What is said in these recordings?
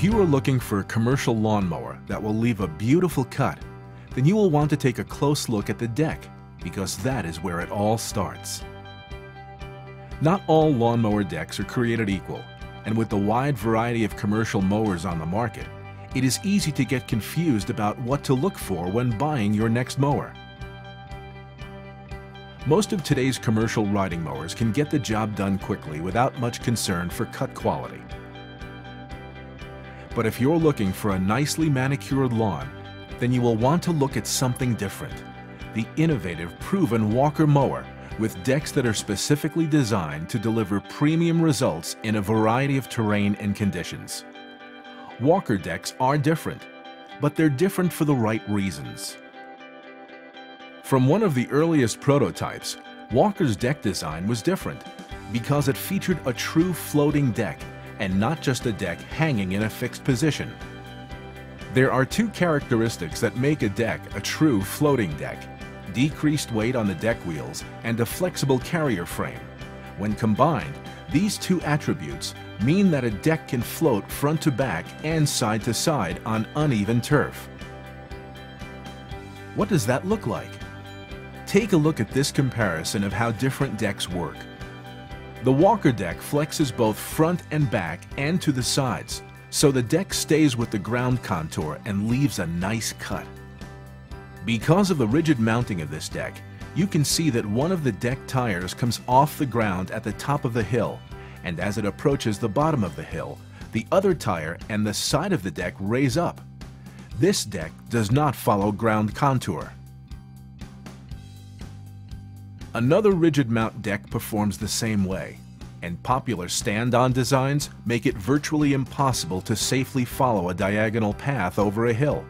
If you are looking for a commercial lawnmower that will leave a beautiful cut, then you will want to take a close look at the deck, because that is where it all starts. Not all lawnmower decks are created equal, and with the wide variety of commercial mowers on the market, it is easy to get confused about what to look for when buying your next mower. Most of today's commercial riding mowers can get the job done quickly without much concern for cut quality. But if you're looking for a nicely manicured lawn, then you will want to look at something different: the innovative, proven Walker mower with decks that are specifically designed to deliver premium results in a variety of terrain and conditions. Walker decks are different, but they're different for the right reasons. From one of the earliest prototypes, Walker's deck design was different because it featured a true floating deck and not just a deck hanging in a fixed position. There are two characteristics that make a deck a true floating deck: decreased weight on the deck wheels and a flexible carrier frame. When combined, these two attributes mean that a deck can float front to back and side to side on uneven turf. What does that look like? Take a look at this comparison of how different decks work. The Walker deck flexes both front and back and to the sides, so the deck stays with the ground contour and leaves a nice cut. Because of the rigid mounting of this deck, you can see that one of the deck tires comes off the ground at the top of the hill, and as it approaches the bottom of the hill, the other tire and the side of the deck raise up. This deck does not follow ground contour. Another rigid mount deck performs the same way, and popular stand-on designs make it virtually impossible to safely follow a diagonal path over a hill.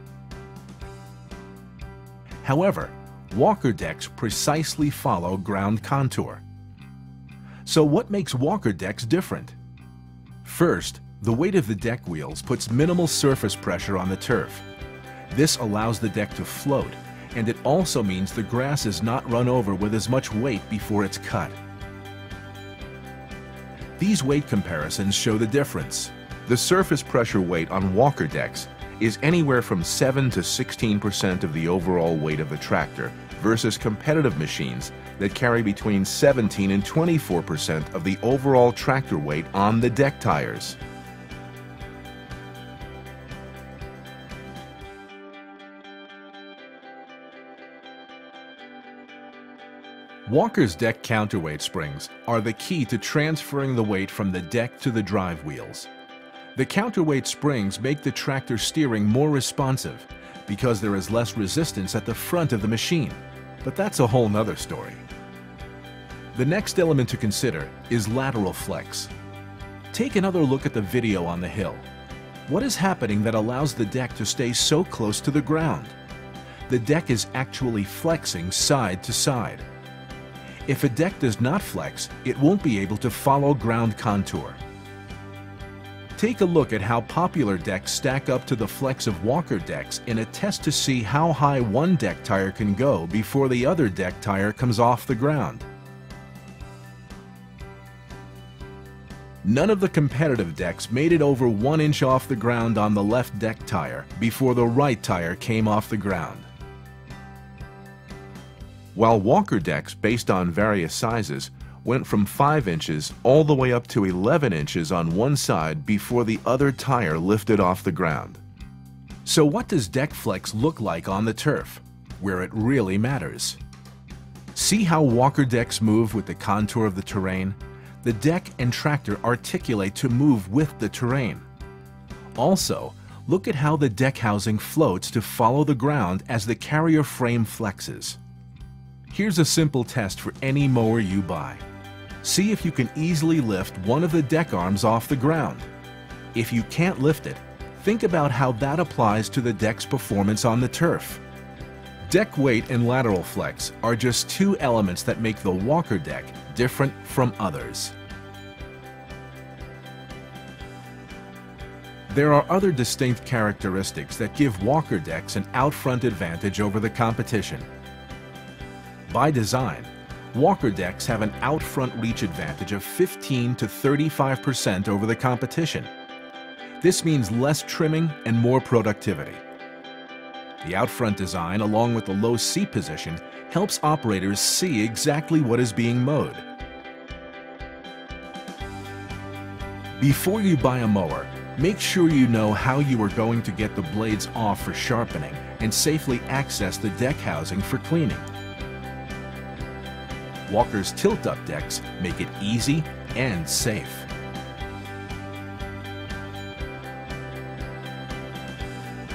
However, Walker decks precisely follow ground contour. So what makes Walker decks different? First, the weight of the deck wheels puts minimal surface pressure on the turf. This allows the deck to float, and it also means the grass is not run over with as much weight before it's cut. These weight comparisons show the difference. The surface pressure weight on Walker decks is anywhere from 7 to 16% of the overall weight of the tractor versus competitive machines that carry between 17 and 24% of the overall tractor weight on the deck tires. Walker's deck counterweight springs are the key to transferring the weight from the deck to the drive wheels. The counterweight springs make the tractor steering more responsive because there is less resistance at the front of the machine, but that's a whole nother story. The next element to consider is lateral flex. Take another look at the video on the hill. What is happening that allows the deck to stay so close to the ground? The deck is actually flexing side to side. If a deck does not flex, it won't be able to follow ground contour. Take a look at how popular decks stack up to the flex of Walker decks in a test to see how high one deck tire can go before the other deck tire comes off the ground. None of the competitive decks made it over 1 inch off the ground on the left deck tire before the right tire came off the ground. While Walker decks based on various sizes went from 5 inches all the way up to 11 inches on one side before the other tire lifted off the ground. So what does deck flex look like on the turf, where it really matters? See how Walker decks move with the contour of the terrain? The deck and tractor articulate to move with the terrain. Also, look at how the deck housing floats to follow the ground as the carrier frame flexes. Here's a simple test for any mower you buy. See if you can easily lift one of the deck arms off the ground. If you can't lift it, think about how that applies to the deck's performance on the turf. Deck weight and lateral flex are just two elements that make the Walker deck different from others. There are other distinct characteristics that give Walker decks an out-front advantage over the competition. By design, Walker decks have an out-front reach advantage of 15 to 35% over the competition. This means less trimming and more productivity. The out front design, along with the low seat position, helps operators see exactly what is being mowed. Before you buy a mower, make sure you know how you are going to get the blades off for sharpening and safely access the deck housing for cleaning. Walker's tilt-up decks make it easy and safe.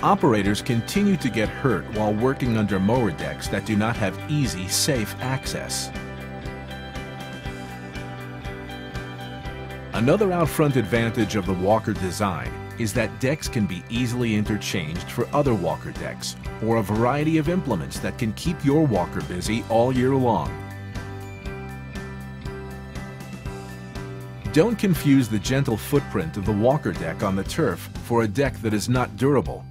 Operators continue to get hurt while working under mower decks that do not have easy, safe access. Another out-front advantage of the Walker design is that decks can be easily interchanged for other Walker decks or a variety of implements that can keep your Walker busy all year long. Don't confuse the gentle footprint of the Walker deck on the turf for a deck that is not durable.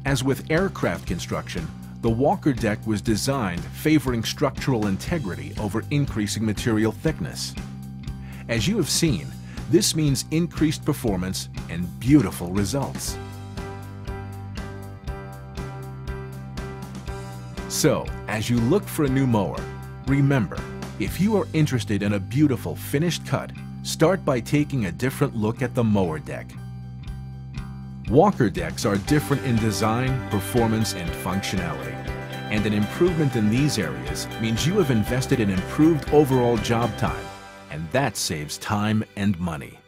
As with aircraft construction, the Walker deck was designed favoring structural integrity over increasing material thickness. As you have seen, this means increased performance and beautiful results. So, as you look for a new mower, remember, if you are interested in a beautiful finished cut, start by taking a different look at the mower deck. Walker decks are different in design, performance, and functionality, and an improvement in these areas means you have invested in improved overall job time, and that saves time and money.